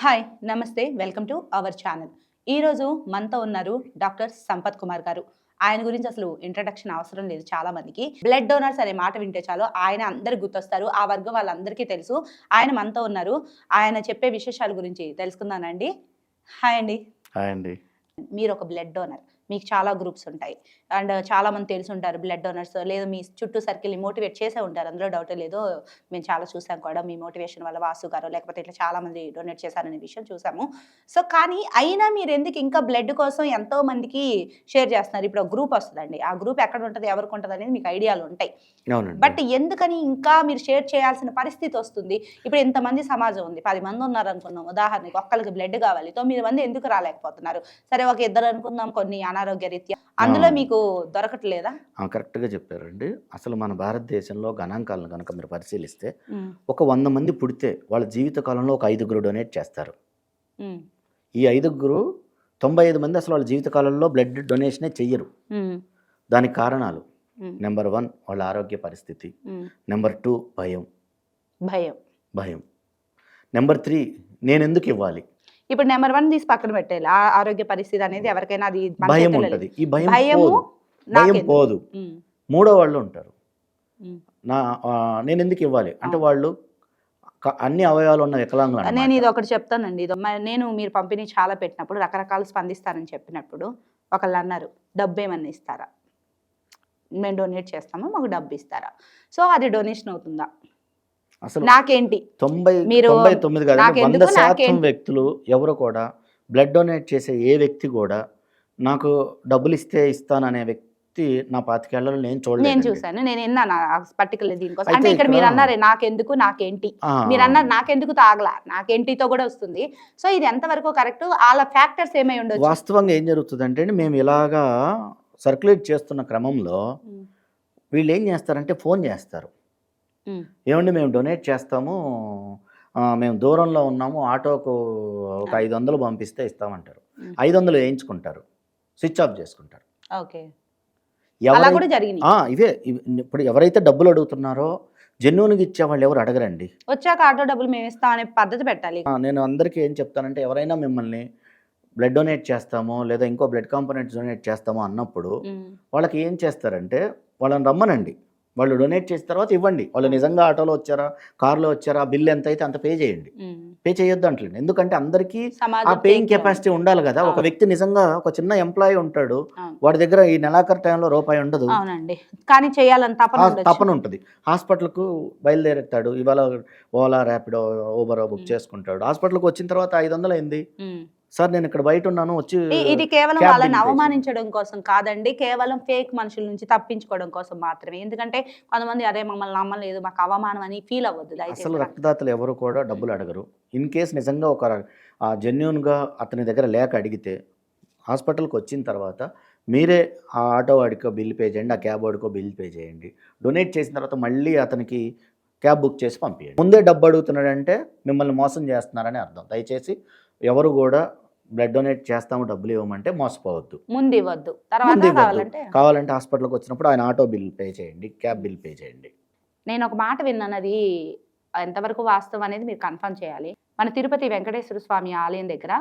Hi నమస్తే welcome to our channel. ఈరోజు మనతో ఉన్నారు డాక్టర్ సంపత్ కుమార్ గారు. ఆయన గురించి అసలు ఇంట్రడక్షన్ అవసరం లేదు చాలా మందికి. బ్లడ్ డోనర్స్ అనే మాట వింటే చాలు ఆయన అందరికి గుర్తొస్తారు. ఆ వర్గం వాళ్ళందరికీ తెలుసు. ఆయన మనతో ఉన్నారు. ఆయన చెప్పే విశేషాల గురించి తెలుసుకుందానండి. హాయ్ అండి. హాయ్ అండి. మీరు ఒక బ్లడ్ డోనర్. మీకు చాలా గ్రూప్స్ ఉంటాయి. అండ్ చాలా మంది తెలిసి ఉంటారు బ్లడ్ డోనర్స్. లేదా మీ చుట్టూ సర్కిల్‌ని మోటివేట్ చేసే ఉంటారు. అందులో డౌటే లేదు. మేము చాలా చూసాం కూడా మీ మోటివేషన్ వల్ల వాసు గారో లేకపోతే ఇట్లా చాలా మంది డొనేట్ చేశారనే విషయం చూసాము. సో, కానీ అయినా మీరెందుకు ఇంకా బ్లడ్ కోసం ఎంతో మందికి షేర్ చేస్తున్నారు. ఇప్పుడు ఒక గ్రూప్ వస్తదండి. ఆ గ్రూప్ ఎక్కడ ఉంటది, ఎవరికి ఉంటదనేది మీకు ఐడియాలు ఉంటాయి. అవునండి. బట్ ఎందుకని ఇంకా మీరు షేర్ చేయాల్సిన పరిస్థితి వస్తుంది? ఇప్పుడు ఇంతమంది సమాజం ఉంది. 10 మంది ఉన్నారనుకుందాం. ఉదాహరణకి ఒక్కళ్ళకి బ్లడ్ కావాలి. 9 మంది ఎందుకు రాలేకపోతున్నారు? సరే ఒక ఇద్దరు అనుకుందాం కొన్ని అనారోగ్య రీత్యా. అందులో మీకు దొరకట్లేదా? కరెక్ట్‌గా చెప్పారండి. అసలు మన భారతదేశంలో గణాంకాలను గనక మీరు పరిశీలిస్తే హ్మ్. ఒక 100 మంది పుడితే వాళ్ళ జీవిత కాలంలో ఒక 5గురు డొనేట్ చేస్తారు. హ్మ్. ఈ 5గురు 95 మంది అసలు వాళ్ళ జీవిత కాలంలో బ్లడ్ డొనేషనే చెయ్యరు. హ్మ్. దానికి కారణాలు హ్మ్. నంబర్ 1 వాళ్ళ ఆరోగ్య పరిస్థితి. హ్మ్. నంబర్ 2 భయం. భయం. నంబర్ 3 నేనెందుకు ఇవ్వాలి? ఇప్పుడు నంబర్ 1 తీసి పక్కన పెట్టేయాలి. ఆరోగ్య పరిస్థితి అనేది ఎవరికైనా అది మన భయం చేతుల్లో లేదు. ఉంటది. ఈ భయం భయము పోదు. భయం నాకెందుకు? పోదు. హ్మ్. మూడో వాళ్ళు ఉంటారు. హ్మ్. నేనెందుకు ఇవ్వాలి? అంటే అవును. వాళ్ళు అన్ని అవయవాలు ఉన్న వికలాంగులు నేను అన్నమాట. ఇదొకటి చెప్తానండి. నేను మీరు పంపిణీ చాలా పెట్టినప్పుడు రకరకాలు స్పందిస్తారని చెప్పినప్పుడు ఒకళ్ళన్నారు, "డబ్బేమన్నా ఇస్తారా? మేము డొనేట్ చేస్తాము. మాకు డబ్బు ఇస్తారా?" సో, అది డొనేషన్ అవుతుందా? అసలు నాకేంటి? 90, మీరు 99 కాదండి. నాకెందుకు 100% నాకేంటి? వ్యక్తులు ఎవరు కూడా బ్లడ్ డొనేట్ చేసే ఏ వ్యక్తి కూడా నాకు డబ్బులిస్తే ఇస్తాననే వ్యక్తి నా 25 ఏళ్లలో నేను నేను చూడలేదండి. చూసాను. నేను ఇన్నాను పర్టిక్యులర్ దీనికోసం. అయితే అంటే ఇక్కడ ఇక్కడ మీరన్నారే నాకెందుకు, నాకేంటి? ఆ! మీరన్నారు నాకెందుకు తాగలా, నాకేంటితో కూడా వస్తుంది. సో, ఇది ఎంతవరకు కరెక్ట్? ఆళ్ళ ఫ్యాక్టర్స్ ఏమై ఉండొచ్చు? వాస్తవంగా ఏం జరుగుతుందంటే అండి, మేము ఇలాగా సర్క్యులేట్ చేస్తున్న క్రమంలో హ్మ్. వీళ్ళేం చేస్తారంటే ఫోన్ చేస్తారు. హ్మ్. ఏవండీ మేము డొనేట్ చేస్తాము. మేము దూరంలో ఉన్నాము. ఆటోకు ఒక ఆ! 500 పంపిస్తే ఇస్తామంటారు. హ్మ్. 500 వేయించుకుంటారు. స్విచ్ ఆఫ్ చేసుకుంటారు. ఓకే. అలా కూడా జరిగినియి. ఇప్పుడు ఎవరైతే డబ్బులు అడుగుతున్నారో జెన్యూన్‌గా ఇచ్చేవాళ్ళు ఎవరు అడగరండి. వచ్చాక ఆటో డబ్బులు మేమిస్తాం అనే పద్ధతి పెట్టాలి. నేను అందరికీ ఏం చెప్తానంటే ఎవరైనా మిమ్మల్ని బ్లడ్ డొనేట్ చేస్తామో లేదా ఇంకో బ్లడ్ కాంపోనెంట్స్ డొనేట్ చేస్తామో అన్నప్పుడు హ్మ్. వాళ్ళకి ఏం చేస్తారంటే వాళ్ళని రమ్మనండి. వాళ్ళు డొనేట్ చేసిన తర్వాత ఇవ్వండి. వాళ్ళు హ్మ్. నిజంగా ఆటోలో వచ్చారా, కారులో వచ్చారా, బిల్ ఎంతైతే అంత పే చేయండి. హ్మ్. పే చేయొద్దు అంటలేను. ఎందుకంటే అందరికీ ఆ సమాజం పేయింగ్ టేక్‌లో ఉంది. కెపాసిటీ ఉండాలి కదా! ఒక అవును. వ్యక్తి నిజంగా ఒక చిన్న ఎంప్లాయీ ఉంటాడు. అవును. వాడి దగ్గర ఈ నెలాఖరు టైంలో రూపాయి ఉండదు. అవునండి. కానీ చేయాలని తపన ఉండొచ్చు. తపన ఉంటది. హాస్పిటల్‌కు బయలుదేరుతాడు. ఇవాళ ఓలా, ర్యాపిడో, ఊబరో బుక్ హ్మ్. చేసుకుంటాడు. హాస్పిటల్‌కి వచ్చిన తర్వాత 500 అయింది. హ్మ్. సార్ నేను ఇక్కడ బయట ఉన్నాను వచ్చి ఇది కేవలం క్యాబ్ వాళ్ళని బిల్ పే చేయండి. అవమానించడం కోసం కాదండి. కేవలం ఫేక్ మనుషుల నుంచి తప్పించుకోవడం కోసం మాత్రమే. ఎందుకంటే కొంతమంది అరే మమ్మల్ని నమ్మలేదు, మాకు అవమానం అని ఫీల్ అవ్వద్దు దయచేసి అసలు మీరు. రక్తదాతలు ఎవరు కూడా డబ్బులు అడగరు. ఇన్ కేస్ నిజంగా ఒక జెన్యూన్‌గా అతని దగ్గర లేక అడిగితే హాస్పిటల్‌కి వచ్చిన తర్వాత మీరే ఆ ఆటో వాడికో బిల్ పే చేయండి. ఆ క్యాబ్ వాడికో బిల్ పే చేయండి. డొనేట్ చేసిన తర్వాత మళ్ళీ అతనికి క్యాబ్ బుక్ చేసి పంపియండి. ముందే డబ్బు అడుగుతున్నాడంటే మిమ్మల్ని మోసం చేస్తున్నారని అర్థం. దయచేసి ఎవరు కూడా బ్లడ్ డొనేట్ చేస్తాము డబ్బులు ఇవ్వమంటే మోసపోవద్దు. ముందివ్వద్దు. తర్వాత ముందు ఇవ్వద్దు. కావాలంటే హాస్పిటల్‌కి వచ్చినప్పుడు ఆయన ఆటో బిల్ పే చేయండి. క్యాబ్ బిల్ పే చేయండి. నేను ఒక మాట విన్నాను. అది ఎంతవరకు వాస్తవం అనేది మీరు కన్ఫర్మ్ చేయాలి. మన తిరుపతి వెంకటేశ్వర స్వామి ఆలయం దగ్గర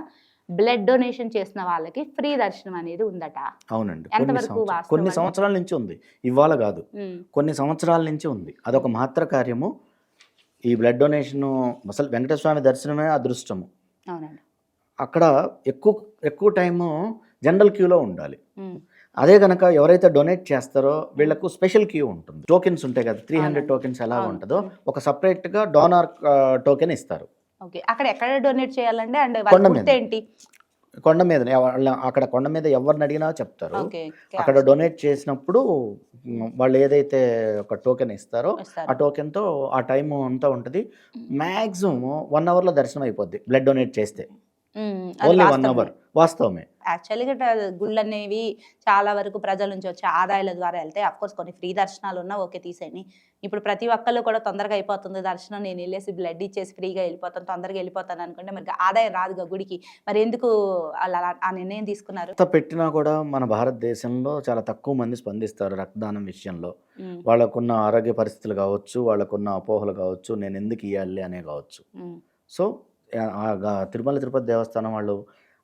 బ్లడ్ డొనేషన్ చేసిన వాళ్ళకి ఫ్రీ దర్శనం అనేది ఉందట. అవునండి. ఎంతవరకు వాస్తవం కొన్ని అది? సంవత్సరాల నుంచి ఉంది. ఇవాళ గాదు. హ్మ్. కొన్ని సంవత్సరాల నుంచి ఉంది. అదొక మహత్తర కార్యము. ఈ బ్లడ్ డొనేషను అసలు వెంకటేశ్వర స్వామి దర్శనమే అదృష్టము. అవునండి. అక్కడ ఎక్కువ ఎక్కువ టైము జనరల్ క్యూలో ఉండాలి. హ్మ్. అదే గనక ఎవరైతే డొనేట్ చేస్తారో వీళ్ళకు స్పెషల్ క్యూ ఉంటుంది. టోకెన్స్ ఉంటాయి కదా! 300 అవునండి. టోకెన్స్ ఎలాగ అవును. ఉంటదో హ్మ్. ఒక సెపరేట్‌గా డోనార్ టోకెన్ ఇస్తారు. ఓకే. అక్కడ ఎక్కడ డొనేట్ చేయాలండి? అండ్ వాళ్ళ కొండ మీద. గుర్తేంటి? కొండ మీదనే అక్కడ కొండ మీద ఎవరిని అడిగినా చెప్తారు. ఓకే. అక్కడ క్యాప్స్ డొనేట్ చేసినప్పుడు వాళ్ళు ఏదైతే ఒక టోకెన్ ఇస్తారో ఆ ఇస్తారు. టోకెన్‌తో ఆ టైము అంతా ఉంటది. హ్మ్. మాక్సిమం 1 అవర్‌లో దర్శనం అయిపోద్ది బ్లడ్ డొనేట్ చేస్తే. అది ఓన్లీ 1 వాస్తవమే. అవర్. వాస్తవమే. యాక్చువల్‌గా గుళ్ళనేవి చాలా వరకు ప్రజల నుంచి వచ్చే ఆదాయాల ద్వారా ఎళ్తాయి. అఫ్‌కోర్స్ కొన్ని ఫ్రీ దర్శనాలున్నా ఓకే తీసేయండి. ఇప్పుడు ప్రతి ఒక్కళ్ళు కూడా తొందరగా అయిపోతుంది దర్శనం. నేనెళ్ళేసి బ్లడ్ ఇచ్చేసి ఫ్రీగా ఎళ్ళిపోతాను, తొందరగా ఎళ్ళిపోతాను అనుకుంటే మరి ఆదాయం రాదుగా గుడికి. మరెందుకు ఆళ్ళలా ఆ నిర్ణయం తీసుకున్నారు? ఎంత పెట్టినా కూడా మన భారతదేశంలో చాలా తక్కువ మంది స్పందిస్తారు రక్తదానం విషయంలో. హ్మ్. వాళ్ళకున్న ఆరోగ్య పరిస్థితులు కావచ్చు, వాళ్ళకున్న అపోహలు కావచ్చు, నేనెందుకు ఇయ్యాలి అనే కావచ్చు. హ్మ్. సో, తిరుమల తిరుపతి దేవస్థానం వాళ్ళు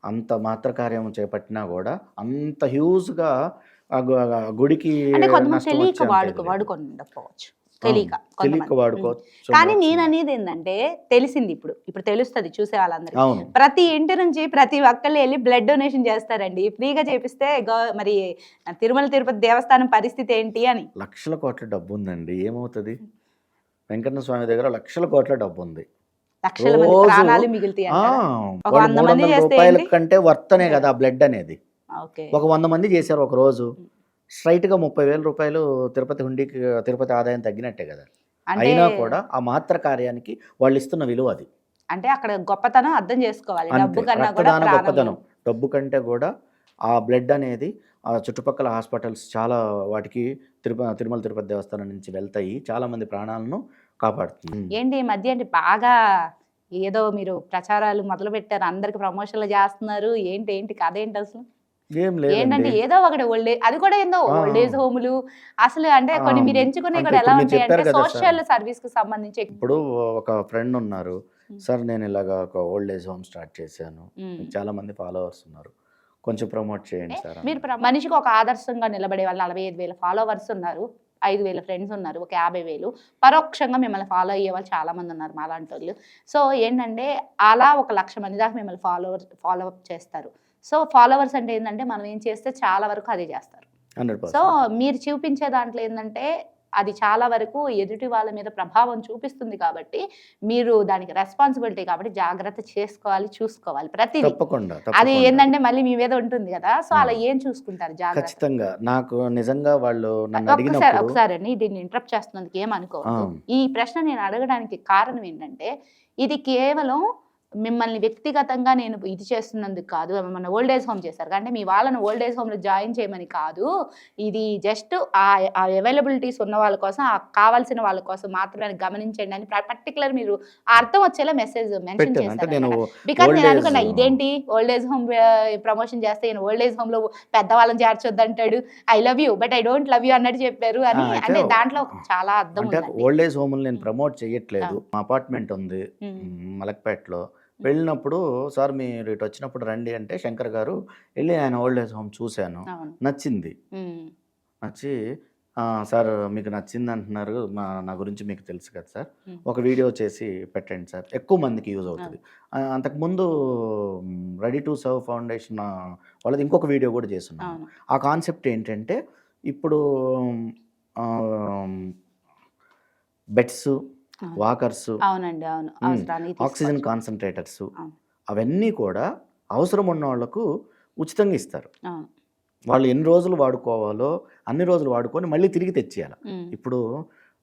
అంత మాత్ర కార్యం చేపట్టినా కూడా అంత హ్యూజ్గా గుడికి అంటే కొంతమంది నష్టం తెలియక వచ్చే అంత ఇది లేదు. వాడుకొని ఉండకపోవచ్చు, తెలియక తెలియక కొంతమంది. వాడుకోవచ్చు కానీ నేను అనేది ఏంటంటే తెలిసింది, ఇప్పుడు తెలుస్తుంది చూసే వాళ్ళందరికీ. అవును. ప్రతి ఇంటి నుంచి ప్రతి ఒక్కళ్ళు వెళ్ళి బ్లడ్ డొనేషన్ చేస్తారండి. ఫ్రీగా చేపిస్తే మరి తిరుమల తిరుపతి దేవస్థానం పరిస్థితి ఏంటి అని. లక్షల కోట్ల డబ్బు ఉందండి, ఏమవుతుంది? వెంకన్న స్వామి దగ్గర లక్షల కోట్ల డబ్బు ఉంది. లక్షల మంది రోజు ప్రాణాలు మిగులుతాయి అంటారా? ఒక వాళ్ళు 100 మంది 300 చేస్తే రూపాయల ఏంటి? కంటే వర్తనే కదా బ్లడ్ అనేది. ఓకే. ఒక 100 మంది చేశారు ఒక రోజు, స్ట్రైట్గా 30,000 రూపాయలు తిరుపతి హుండీకి, తిరుపతి ఆదాయం తగ్గినట్టే కదా. అంటే అయినా కూడా ఆ మాత్ర కార్యానికి వాళ్ళు ఇస్తున్న విలువ అది. అంటే అక్కడ గొప్పతనం అర్థం చేసుకోవాలి. అంతే, డబ్బు కన్నా కూడా రక్తదాన ప్రాణము. గొప్పతనం. డబ్బు కంటే కూడా ఆ బ్లడ్ అనేది ఆ చుట్టుపక్కల హాస్పిటల్స్ చాలా వాటికి తిరుమల తిరుపతి దేవస్థానం నుంచి వెళ్తాయి, చాలా మంది ప్రాణాలను కాపాడుతుంది. ఏంటి ఈ మధ్య అంటే బాగా ఏదో మీరు ప్రచారాలు మొదలు పెట్టారు, అందరికి ప్రమోషన్లు చేస్తున్నారు. ఏంటి కథ ఏంటి అసలు? ఏం ఏంటంటే లేదండి. ఏదో ఒకటి అది కూడా ఏందో ఆ. ఓల్డ్ ఏజ్ హోములు అసలు అంటే కొన్ని మీరు ఎంచుకునే అంటే కూడా ఎలా ఇప్పుడు మీరు ఉంటాయి అంటే చెప్పారు కదా సార్. సోషల్ సర్వీస్ కి సంబంధించి ఇప్పుడు ఒక ఫ్రెండ్ ఉన్నారు, సార్ నేను ఇలాగా ఒక ఓల్డ్ ఏజ్ హోమ్ స్టార్ట్ చేశాను, చాలా మంది ఫాలోవర్స్ ఉన్నారు, కొంచెం ప్రమోట్ చేయండి సార్ మీరు మనిషికి ఒక ఆదర్శంగా నిలబడే వాళ్ళు 45,000 ఫాలోవర్స్ ఉన్నారు, 5,000 ఫ్రెండ్స్ ఉన్నారు, ఒక 50,000 పరోక్షంగా మిమ్మల్ని ఫాలో అయ్యే వాళ్ళు చాలా మంది ఉన్నారు మాలాంటి వాళ్ళు. సో ఏంటంటే అలా 1,00,000 మంది దాకా మిమ్మల్ని ఫాలో అప్ చేస్తారు. సో ఫాలోవర్స్ అంటే ఏంటంటే మనం ఏం చేస్తే చాలా వరకు అదే చేస్తారు. 100%. సో మీరు చూపించే దాంట్లో ఏంటంటే అది చాలా వరకు ఎదుటి వాళ్ళ మీద ప్రభావం చూపిస్తుంది కాబట్టి మీరు దానికి రెస్పాన్సిబిలిటీ కాబట్టి జాగ్రత్త చేసుకోవాలి, చూసుకోవాలి ప్రతిదీ. తప్పకుండా అది తప్పకుండా. ఏంటంటే మళ్ళీ మీ మీద ఉంటుంది కదా, సో అలా ఏం చూసుకుంటారు జాగ్రత్త? ఖచ్చితంగా నాకు నిజంగా వాళ్ళు నన్ను అడిగినప్పుడు ఒకసారి అండి దీన్ని ఇంటరప్ట్ చేస్తున్నందుకు ఏమనుకోవద్దు. ఈ ప్రశ్న నేను అడగడానికి కారణం ఏంటంటే ఇది కేవలం మిమ్మల్ని వ్యక్తిగతంగా నేను ఇది చేస్తున్నందుకు కాదు, మన ఓల్డ్ ఏజ్ హోమ్ చేశారు అంటే మీ వాళ్ళని ఓల్డ్ ఏజ్ హోమ్లో జాయిన్ చేయమని కాదు. ఇది జస్ట్ ఆ అవైలబిలిటీస్ ఉన్న వాళ్ళ కోసం, ఆ కావాల్సిన వాళ్ళ కోసం మాత్రమే గమనించండి అని పర్టికులర్ మీరు అర్థం వచ్చేలా మెసేజ్ మెన్షన్ పెట్టాను. అంటే నేను చేశారు. బికాజ్ old నేను age- అనుకున్నా ఇదేంటి ఓల్డ్ ఏజ్ హోమ్ ప్రమోషన్ చేస్తే ఈయన ఓల్డ్ ఏజ్ హోమ్ లో పెద్దవాళ్ళని చేర్చొద్దు అంటాడు, I love you but I don't love you అన్నట్టు చెప్పారు అని. అయితే అంటే దాంట్లో చాలా అర్థం అంటే ఉందండి. ఓల్డ్ ఏజ్ హోమ్ నేను ప్రమోట్ చేయట్లేదు. మా అపార్ట్మెంట్ ఉంది మలక్పేటలో. వెళ్ళినప్పుడు సార్ మీరు ఇటు వచ్చినప్పుడు రండి అంటే శంకర్ గారు వెళ్ళి ఆయన ఓల్డ్ ఏజ్ హోమ్ చూశాను, అవును. నచ్చింది. నచ్చి సార్ మీకు నచ్చింది అంటున్నారు, నా గురించి మీకు తెలుసు కదా సార్, ఒక వీడియో చేసి పెట్టండి సార్, ఎక్కువ మందికి యూజ్ అవుతుంది. అంతకుముందు రెడీ టు సర్వ్ ఫౌండేషన్ వాళ్ళది ఇంకొక వీడియో కూడా చేస్తున్నాను. అవును. ఆ కాన్సెప్ట్ ఏంటంటే ఇప్పుడు బెడ్స్, వాకర్స్, అవునండి, అవును. అవసరానికి ఆక్సిజన్ తీసుకోవచ్చు. కాన్సన్ట్రేటర్స్ అవును. అవన్నీ కూడా అవసరం ఉన్న వాళ్ళకు ఉచితంగా ఇస్తారు. అవును. వాళ్ళు ఎన్ని రోజులు వాడుకోవాలో అన్ని రోజులు వాడుకొని మళ్ళీ తిరిగి తెచ్చేయాలి. ఉమ్, ఇప్పుడు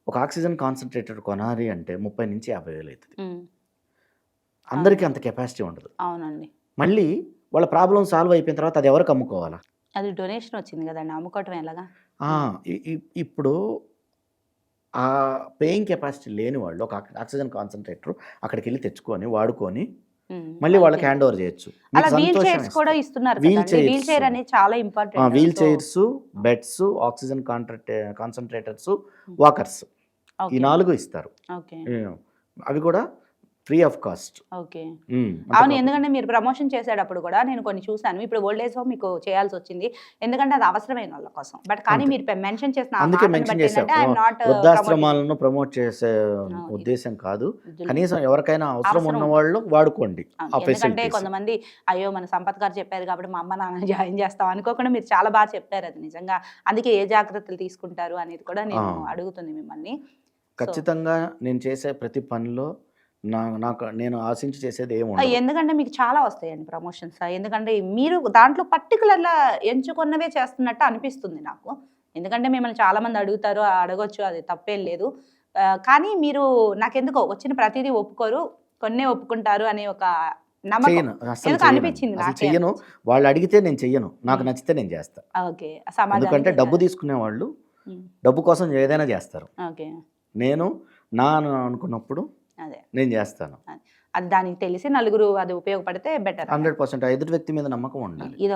ఒక ఆక్సిజన్ కాన్సన్ట్రేటర్ కొనాలి అంటే 30 నుంచి 50,000 అవుతుంది. ఉమ్, అందరికీ అంత కెపాసిటీ ఉండదు. అవునండి. మళ్ళీ వాళ్ళ ప్రాబ్లం సాల్వ్ అయిపోయిన తర్వాత అది ఎవరికి అమ్ముకోవాలా? అది డొనేషన్ వచ్చింది కదండి, అమ్ముకోవటం ఎలాగా? ఆ, ఇప్పుడు ఆ పేయింగ్ కెపాసిటీ లేని వాళ్ళు ఒక ఆక్సిజన్ కాన్సన్ట్రేటర్ అక్కడికి వెళ్ళి తెచ్చుకొని వాడుకొని మళ్ళీ వాళ్ళకి హ్యాండ్ ఓవర్ చేయొచ్చు. అలా వీల్ చైర్స్ కూడా ఇస్తున్నారు. వీల్ చైర్ అనేది చాలా important. Wheel chairs, beds, oxygen concentrators, walkers, ఈ 4 ఇస్తారు. ఓకే. అవి కూడా ఫ్రీ ఆఫ్ కాస్ట్. ఓకే. అవును, ఎందుకంటే మీరు ప్రమోషన్ చేసేటప్పుడు కూడా నేను కొన్ని చూసాను. ఇప్పుడు ఓల్డ్ ఏజ్ హోమ్ మీకు చేయాల్సి వచ్చింది ఎందుకంటే అది అవసరమైన వాళ్ళ కోసం. బట్ కానీ మీరు మెన్షన్ చేసిన అందుకే మెన్షన్ చేశాను, వృద్ధాశ్రమాలను ప్రమోట్ చేసే ఉద్దేశం కాదు, కనీసం ఎవరికైనా అవసరం ఉన్న వాళ్ళు వాడుకోండి ఆ ఎందుకంటే ఫెసిలిటీస్. కొంతమంది అయ్యో మన సంపత్ గారు చెప్పారు కాబట్టి మా అమ్మ నాన్న జాయిన్ చేస్తాం అనుకోకుండా మీరు చాలా బాగా చెప్పారు అది నిజంగా. అందుకే ఏ జాగ్రత్తలు తీసుకుంటారు అనేది కూడా నేను అడుగుతుంది మిమ్మల్ని. ఖచ్చితంగా నేను చేసే ప్రతి పనిలో నేను ఆశించి చేసేది ఏముండదు. ఎందుకంటే మీకు చాలా వస్తాయండి ప్రమోషన్స్. ఎందుకంటే మీరు దాంట్లో పర్టికులర్గా ఎంచుకున్నవే చేస్తున్నట్టు అనిపిస్తుంది నాకు. ఎందుకంటే మిమ్మల్ని చాలా మంది అడుగుతారు, అడగొచ్చు, అది తప్పేం లేదు. కానీ మీరు నాకెందుకో వచ్చిన ప్రతిదీ ఒప్పుకోరు, కొన్నే ఒప్పుకుంటారు అనే ఒక నమ్మకం చెయ్యను, అసలు ఎందుకు అనిపించింది అసలు నాకే. చెయ్యను. వాళ్ళు అడిగితే నేను చెయ్యను, నాకు నచ్చితే నేను చేస్తా. ఓకే. ఎందుకంటే డబ్బు తీసుకునే వాళ్ళు డబ్బు కోసం ఏదైనా చేస్తారు. ఓకే. నేను అనుకున్నప్పుడు అదే నేను చేస్తాను. అది దానికి తెలిసి నలుగురు అది ఉపయోగపడితే బెటర్. 100% ఎదుటి వ్యక్తి మీద నమ్మకం ఉండాలి. ఇది